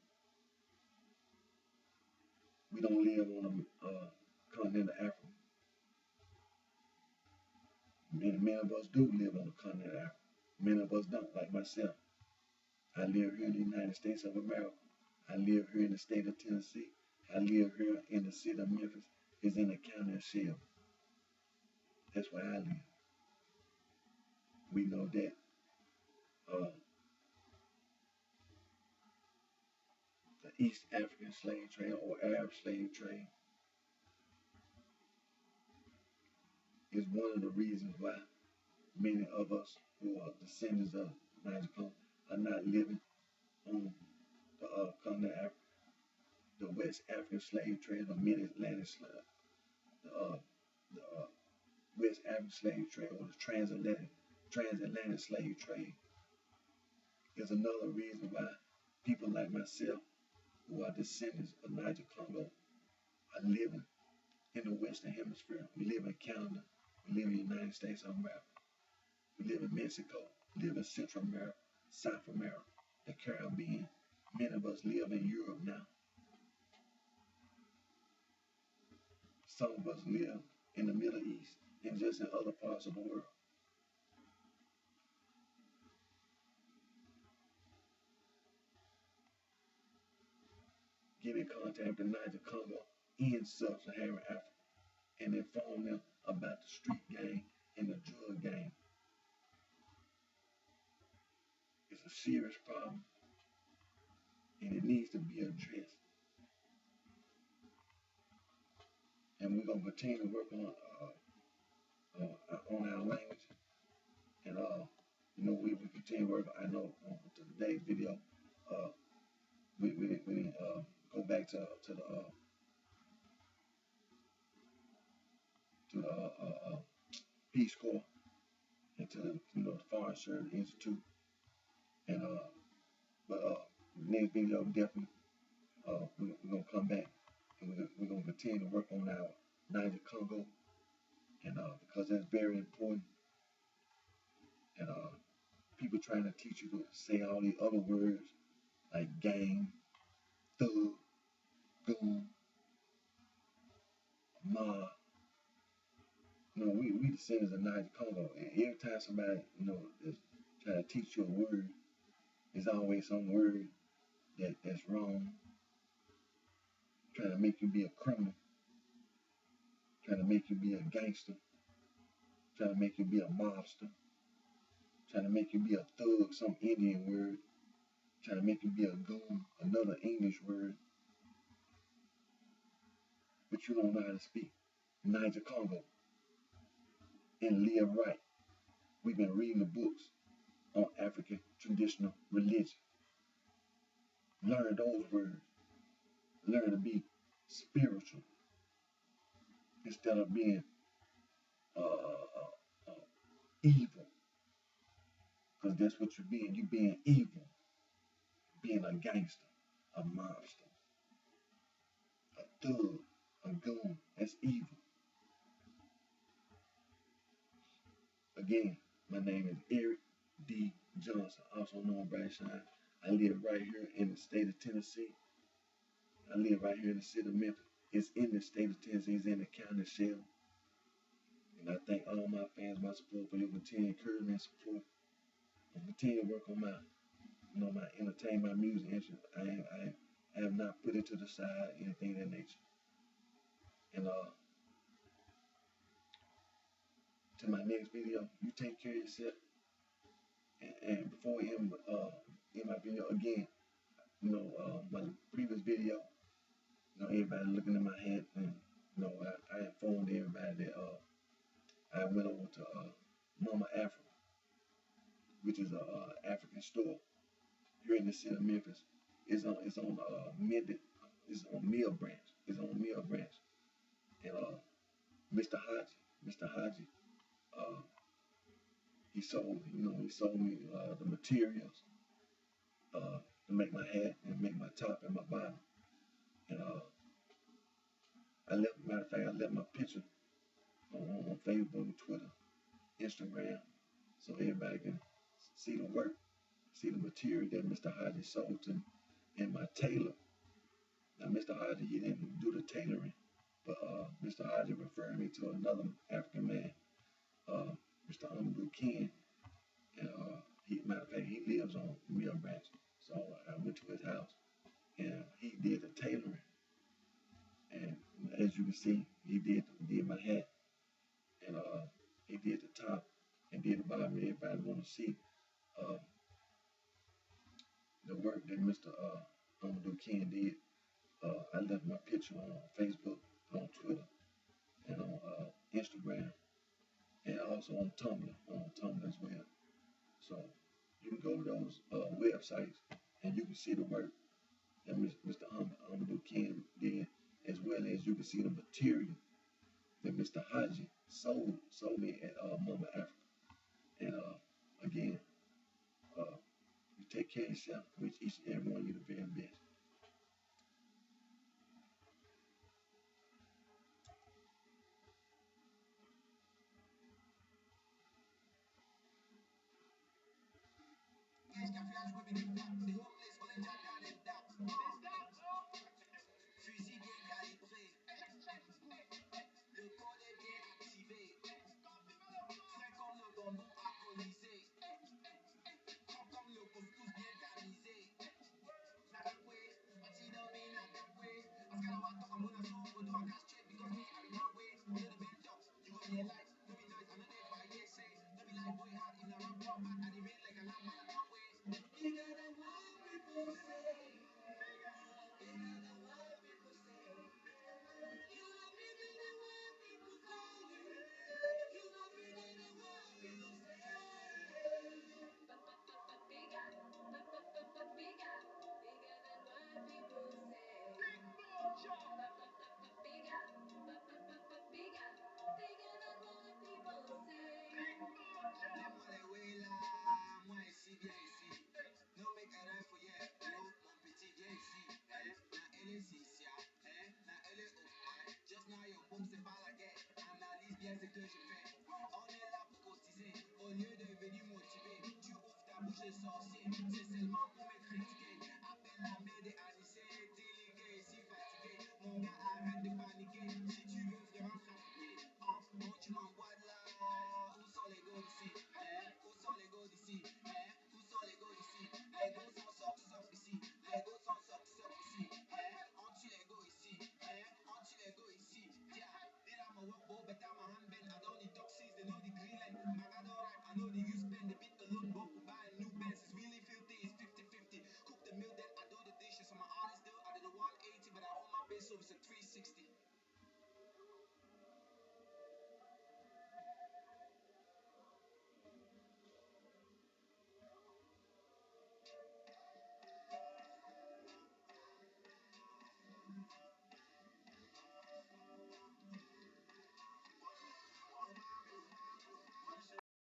We don't live on the continent of Africa. Many of us do live on the continent of Africa. Many of us don't, like myself. I live here in the United States of America. I live here in the state of Tennessee. I live here in the city of Memphis. It's in the county of Shelby. That's where I live. We know that the East African slave trade or Arab slave trade is one of the reasons why many of us who are descendants of Niger Congo are not living on the continent of Africa. The West African slave trade, the Mid-Atlantic slave, the West African slave trade, or the transatlantic slave trade is another reason why people like myself, who are descendants of Niger Congo, are living in the Western Hemisphere. We live in Canada. We live in the United States of America. We live in Mexico. We live in Central America, South America, the Caribbean. Many of us live in Europe now. Some of us live in the Middle East and just in other parts of the world. Get in contact with Niger Congo in sub-Saharan Africa and inform them about the street gang and the drug gang. It's a serious problem and it needs to be addressed. And we're going to continue to work on our language. And, we continue to work, I know, on today's video, we didn't go back to the Peace Corps and to the Foreign Service Institute. And but next video definitely we're gonna come back and we're gonna continue to work on our Niger Congo, and because that's very important. And people trying to teach you to say all these other words like gang, thug, goon, mob. We descendants of Niger Congo, and every time somebody is trying to teach you a word, there's always some word that's wrong, trying to make you be a criminal, trying to make you be a gangster, trying to make you be a mobster, trying to make you be a thug, some Indian word, trying to make you be a goon, another English word, but you don't know how to speak Niger Congo and live right. We've been reading the books on African traditional religion. Learn those words. Learn to be spiritual instead of being evil. Because that's what you're being. You're being evil. Being a gangster, a monster, a thug, a goon. That's evil. Again, my name is Eric D. Johnson, also known as BrightShine. I live right here in the state of Tennessee. I live right here in the city of Memphis. It's in the state of Tennessee. It's in the county of Shelby. And I thank all my fans, my support, for your continued encouragement and support. And continue to work on my entertainment, my music interest. I have not put it to the side, anything of that nature. And to my next video, you take care of yourself And before in my video again, my previous video, everybody looking at my hat, and I informed everybody that I went over to Mama Afro, which is a African store here in the city of Memphis. It's on Mill Branch. It's on Mill Branch, and Mr. Haji, uh, he sold me the materials to make my hat and make my top and my bottom. And matter of fact, I left my picture on Facebook, Twitter, Instagram, so everybody can see the work, see the material that Mr. Haji sold to me. And my tailor, now Mr. Haji, he didn't do the tailoring, but Mr. Haji referred me to another African man, uh, Mr. Amadou Ken, and matter of fact, he lives on Mill Branch. So I went to his house, and he did the tailoring. And as you can see, he did my hat, and he did the top, and did the bottom. Everybody want to see uh, the work that Mr. Amadou Ken did. I left my picture on Facebook, on Twitter, and on Instagram, and also on Tumblr as well. So you can go to those websites, and you can see the work that Mr. Amadou Ken did, as well as you can see the material that Mr. Haji sold me at Mama Africa. And again, you take care of yourself, which each and every one of you the very best.